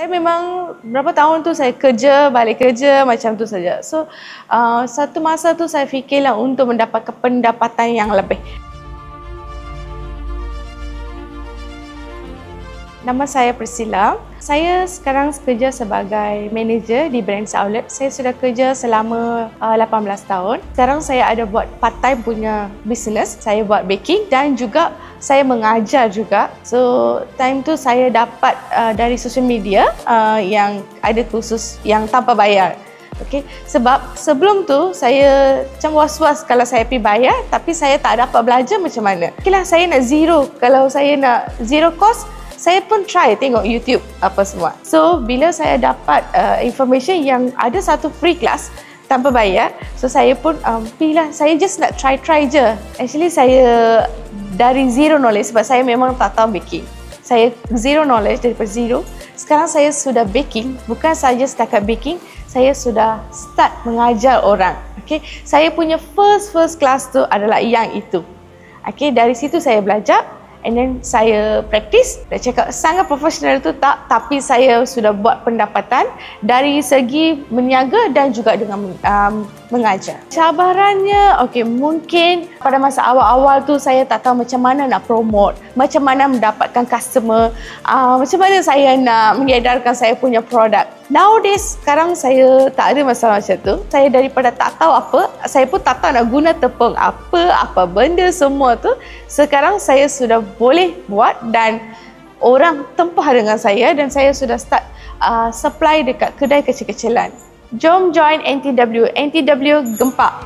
Saya memang berapa tahun tu saya kerja, balik kerja macam tu saja. So, satu masa tu saya fikirlah untuk mendapatkan pendapatan yang lebih. Nama saya Priscilla. Saya sekarang bekerja sebagai manager di Brands Outlet. Saya sudah kerja selama 18 tahun. Sekarang saya ada buat part-time punya business. Saya buat baking dan juga saya mengajar juga. So, time tu saya dapat dari social media yang ada kursus yang tanpa bayar. Okay. Sebab sebelum tu saya macam was-was kalau saya pergi bayar tapi saya tak dapat belajar macam mana. Okay lah, saya nak zero. Kalau saya nak zero cost, saya pun try tengok YouTube apa semua. So, bila saya dapat information yang ada satu free class tanpa bayar, so saya pun pilih, saya just nak try je. Actually, saya dari zero knowledge sebab saya memang tak tahu baking. Saya zero knowledge daripada zero. Sekarang saya sudah baking, bukan saja setakat baking, saya sudah start mengajar orang. Okay? Saya punya first class tu adalah yang itu. Okay? Dari situ saya belajar. And then saya practice. Nak cakap sangat profesional tu tak, tapi saya sudah buat pendapatan dari segi meniaga dan juga dengan mengajar. Cabarannya, okay, mungkin pada masa awal-awal tu saya tak tahu macam mana nak promote, macam mana mendapatkan customer, macam mana saya nak mengedarkan saya punya produk. Nowadays, sekarang saya tak ada masalah macam tu. Saya daripada tak tahu apa, saya pun tak tahu nak guna tepung apa benda semua tu. Sekarang saya sudah boleh buat dan orang tempah dengan saya dan saya sudah start supply dekat kedai kecil-kecilan. Jom join NTW. NTW gempak.